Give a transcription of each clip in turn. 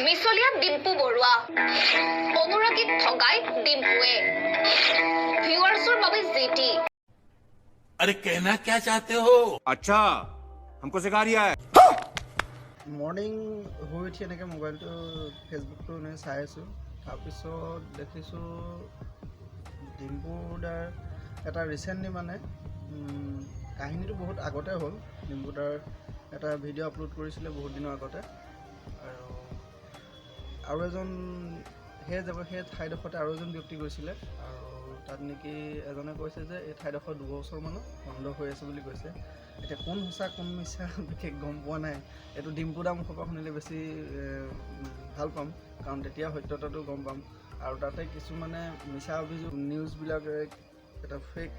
মিছলীয়া ডিম্পু বৰুৱা অনুৰাগীক ঠগাই ডিম্পুৱে ভিউৱাৰ্ছৰ বাবে জিটি अरे कहना क्या चाहते हो? अच्छा हमको सिखा रिया है মৰ্নিং শুই উঠি এনেকৈ মোবাইলটো ফেচবুকটো এনেকৈ চাই আছোঁ তাৰপিছত দেখিছোঁ ডিম্পু দাৰ এটা ৰিচেণ্টলি মানে কাহিনীটো বহুত আগতে হ'ল ডিম্পু দাৰ এটা ভিডিঅ' আপলোড কৰিছিলে বহুত দিনৰ আগতে আৰু এজন সেই ঠাইডোখৰতে আৰু এজন ব্যক্তি গৈছিলে আৰু তাত নেকি এজনে কৈছে যে এই ঠাইডোখৰ 2 বছৰমানত বন্ধ হৈ আছে বুলি কৈছে এতিয়া কোন সঁচা কোন মিছা বিশেষ গম পোৱা নাই এইটো ডিম্পু দাৰ মুখৰ পৰা শুনিলে বেছি ভাল পাম কাৰণ তেতিয়া সত্যতাটো গম পাম আৰু তাতে কিছুমানে মিছা অভিযোগ নিউজবিলাকে এটা ফেক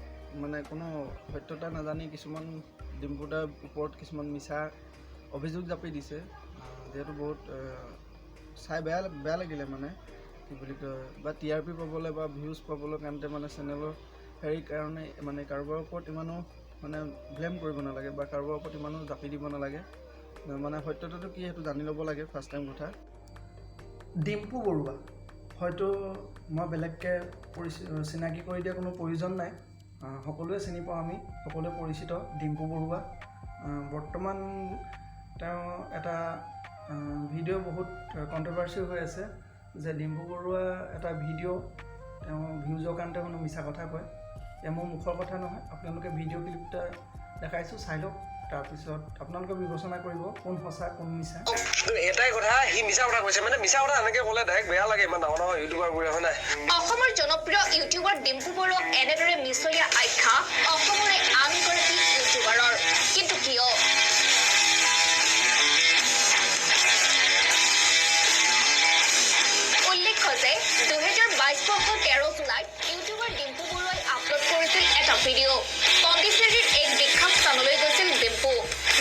মানে কোনো সত্যতা নাজানি কিছুমান ডিম্পু দাৰ ওপৰত কিছুমান মিছা অভিযোগ জাপি দিছে যিহেতু বহুত চাই বেয়া লাগিলে মানে কি বুলি কয় বা TRP পাবলৈ বা ভিউজ পাবলৈ কাৰণতে মানে চেনেলৰ হেৰি কাৰণে মানে কাৰোবাৰ ওপৰত ইমানো মানে ব্লেম কৰিব নালাগে বা কাৰোবাৰ ওপৰত ইমানো জাপি দিব নালাগে মানে সত্যতাটো কি সেইটো জানি ল'ব লাগে ফাৰ্ষ্ট টাইম কথা ডিম্পু বৰুৱা হয়তো মই বেলেগকৈ চিনাকি কৰি দিয়া কোনো প্ৰয়োজন নাই সকলোৱে চিনি পাওঁ আমি সকলোৱে পৰিচিত ডিম্পু বৰুৱা বৰ্তমান তেওঁ এটা ভিডিঅ' বহুত কণ্ট্ৰভাৰ্চি হৈ আছে যে ডিম্পু বৰুৱা এটা ভিডিঅ' তেওঁ ভিউজৰ কাৰণে কোনো মিছা কথা কয় এয়া মোৰ মুখৰ কথা নহয় আপোনালোকে ভিডিঅ' ক্লিপটা দেখাইছোঁ চাই লওক তাৰপিছত আপোনালোকে বিবেচনা কৰিব কোন সঁচা কোন মিছা এটাই কথা সি মিছা কথা কৈছে মানে মিছা কথা এনেকৈ ক'লে ডাইৰেক্ট বেয়া লাগে ইমান ডাঙৰ ডাঙৰ ইউটিউবাৰবোৰে হয় নাই অসমৰ জনপ্ৰিয় ইউটিউবাৰ ডিম্পু বৰুৱাক এনেদৰে মিছলীয়া আখ্যা অসমৰে আন এগৰাকী ইউটিউবাৰৰ কিন্তু কিয় উল্লেখ্য যে 2022 বৰ্ষৰ 13 জুলাইত ইউটিউবাৰ ডিম্পু বৰুৱাই আপলোড কৰিছিল এটা ভিডিঅ' পণ্ডিচেৰীৰ এক বিখ্যাত স্থানলৈ গৈছিল ডিম্পু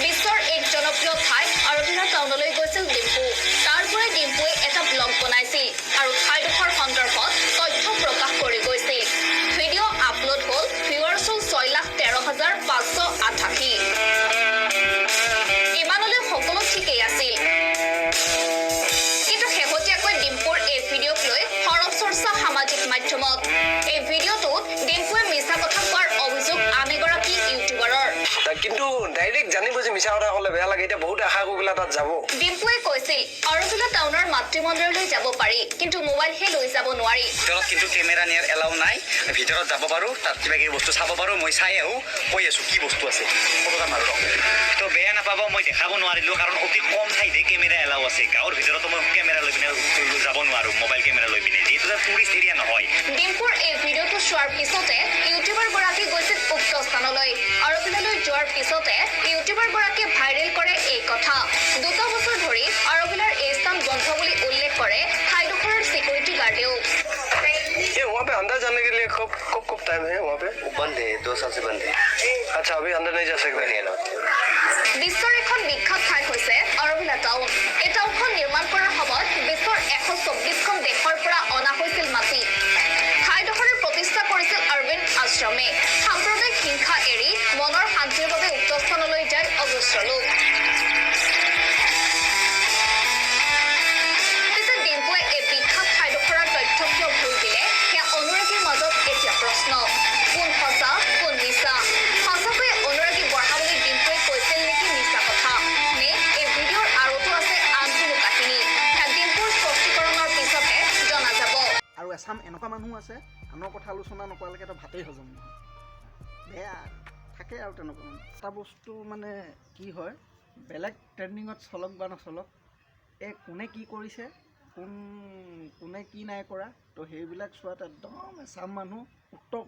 বিশ্বৰ এক জনপ্ৰিয় ঠাই আৰবিলা টাউনলৈ গৈছিল ডিম্পু তাৰ পৰাই ডিম্পুৱে এটা ব্লগ বনাইছিল আৰু ঠাইডোখৰ সন্দৰ্ভত তথ্য প্ৰকাশ কৰি গৈছিল ভিডিঅ' আপলোড হ'ল ভিউৱাৰ্ছ 6,13,588 ইমানলৈ সকলো ঠিকেই আছিল কিন্তু শেহতীয়াকৈ ডিম্পুৰ এই ভিডিঅ'ক লৈ সৰব চৰ্চা সামাজিক মাধ্যমত এই ভিডিঅ'টোত ডিম্পুৱে মিছা কথা কোৱাৰ অভিযোগ আন এগৰাকী ইউটিউবাৰৰ কিন্তু ডাইৰেক্ট জানিব যে মিছা কথা ক'লে বেয়া লাগে এতিয়া বহুত আশা কৰি পেলাই তাত যাব ডিম্পুৱে কৈছিল অৰবিলা টাউনৰ মাতৃমন্দিৰলৈ যাব পাৰি কিন্তু মোবাইলহে লৈ যাব নোৱাৰি ভিতৰত কিন্তু কেমেৰা নিয়াৰ এলাউ নাই ভিতৰত যাব পাৰোঁ তাত কিবা কিবি বস্তু চাব পাৰোঁ মই চাই আহোঁ কৈ আছোঁ কি বস্তু আছে ফটোটা মাৰোঁ তো বেয়া নাপাব মই দেখাব নোৱাৰিলোঁ কাৰণ অতি কম ঠাইতে কেমেৰা এলাউ আছে গাঁৱৰ ভিতৰতো মই কেমেৰা লৈ পিনে যাব নোৱাৰোঁ মোবাইল কেমেৰা লৈ পিনে যিহেতু টুৰিষ্ট এৰিয়া নহয় ডিম্পুৰ এই ভিডিঅ'টো চোৱাৰ পিছতে ইউটিউবাৰগৰাকী গৈছিল উক্ত স্থানলৈ অৰবিলালৈ যোৱাৰ পিছতে ইউটিউবাৰগৰাকীয়ে ভাইৰেল কৰে এই কথা 2 বছৰ ধৰি অৰবিলাৰ এই স্থান বন্ধ বুলি উল্লেখ কৰে ঠাইডোখৰৰ চিকিউৰিটি গাৰ্ডেও ये वहाँ पे अंदर जाने के लिए कब टाइम है वहाँ पे বন্ধ হে 2 साल से बंद है अच्छा अभी अंदर नहीं जा सकते বিশ্বৰ এখন বিখ্যাত ঠাই হৈছে অৰবিলা টাউন এই টাউনখন নিৰ্মাণ কৰাৰ সময়ত বিশ্বৰ 124খন দেশৰ পৰা অনা হৈছিল মাটি ঠাইডোখৰে প্ৰতিষ্ঠা কৰিছিল অৰবিন্দ আশ্ৰমে সাম্প্ৰদায়িক হিংসা এৰি মনৰ শান্তিৰ বাবে উক্ত স্থানলৈ যায় অজস্ৰ লোক পিছে ডিম্পুৱে এই বিখ্যাত ঠাইডোখৰৰ তথ্য কিয় ভুল দিলে সেয়া অনুৰাগীৰ মাজত এতিয়া প্ৰশ্ন কোন সঁচা কোন মিছা সঁচাকৈয়ে অনুৰাগী বঢ়াবলৈ ডিম্পুৱে কৈছিল নেকি মিছা কথা নে এই ভিডিঅ'ৰ আঁৰতো আছে আন কোনো কাহিনী সেয়া ডিম্পুৰ স্পষ্টীকৰণৰ পিছতহে জনা যাব আৰু এচাম এনেকুৱা মানুহ আছে আনৰ কথা আলোচনা নকৰালৈকে এটা ভাতেই হজম নহয় বেয়া থাকে আৰু তেনেকুৱা মানে এটা বস্তু মানে কি হয় বেলেগ ট্ৰেণ্ডিঙত চলক বা নচলক এই কোনে কি কৰিছে কোনে কি নাই কৰা তো সেইবিলাক চোৱাত একদম এচাম মানুহ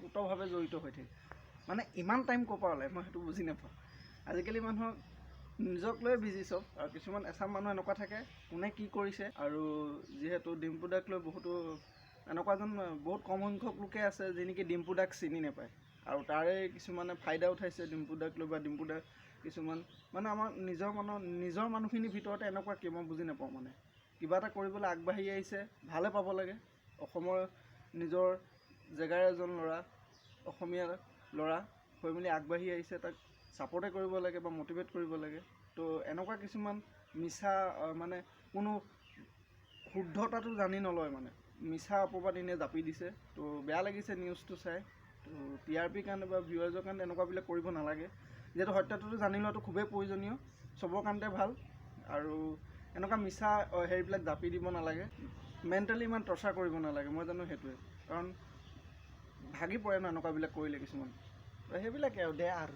উত্তৰভাৱে জড়িত হৈ থাকে মানে ইমান টাইম ক'ৰ পৰা ওলায় মই সেইটো বুজি নাপাওঁ আজিকালি মানুহক নিজক লৈ বিজি চব আৰু কিছুমান এচাম মানুহ এনেকুৱা থাকে কোনে কি কৰিছে আৰু যিহেতু ডিম্পু দাক লৈ বহুতো এনেকুৱা এজন বহুত কম সংখ্যক লোকে আছে যি নেকি ডিম্পু দাক চিনি নাপায় আৰু তাৰে কিছুমানে ফাইদা উঠাইছে ডিম্পু দাক লৈ বা ডিম্পু দাক কিছুমান মানে আমাৰ নিজৰ মানুহখিনিৰ ভিতৰতে এনেকুৱা কি মই বুজি নাপাওঁ মানে কিবা এটা কৰিবলৈ আগবাঢ়ি আহিছে ভালে পাব লাগে অসমৰ নিজৰ জেগাৰ এজন ল'ৰা অসমীয়া ল'ৰা হৈ মেলি আগবাঢ়ি আহিছে তাক ছাপোৰ্টে কৰিব লাগে বা মটিভেট কৰিব লাগে তো এনেকুৱা কিছুমান মিছা মানে কোনো শুদ্ধতাটো জানি নলয় মানে মিছা অপবাদ এনেই জাপি দিছে তো বেয়া লাগিছে নিউজটো চাই তো TRPৰ কাৰণে বা ভিউৱাৰ্ছৰ কাৰণে এনেকুৱাবিলাক কৰিব নালাগে যিহেতু সত্যটোতো জানি লোৱাটো খুবেই প্ৰয়োজনীয় চবৰ কাৰণতে ভাল আৰু এনেকুৱা মিছা হেৰিবিলাক জাপি দিব নালাগে মেণ্টেলি ইমান টৰ্চাৰ কৰিব নালাগে মই জানো সেইটোৱে কাৰণ ভাগি পৰে ন এনেকুৱাবিলাক কৰিলে কিছুমান সেইবিলাকে আৰু দে আৰু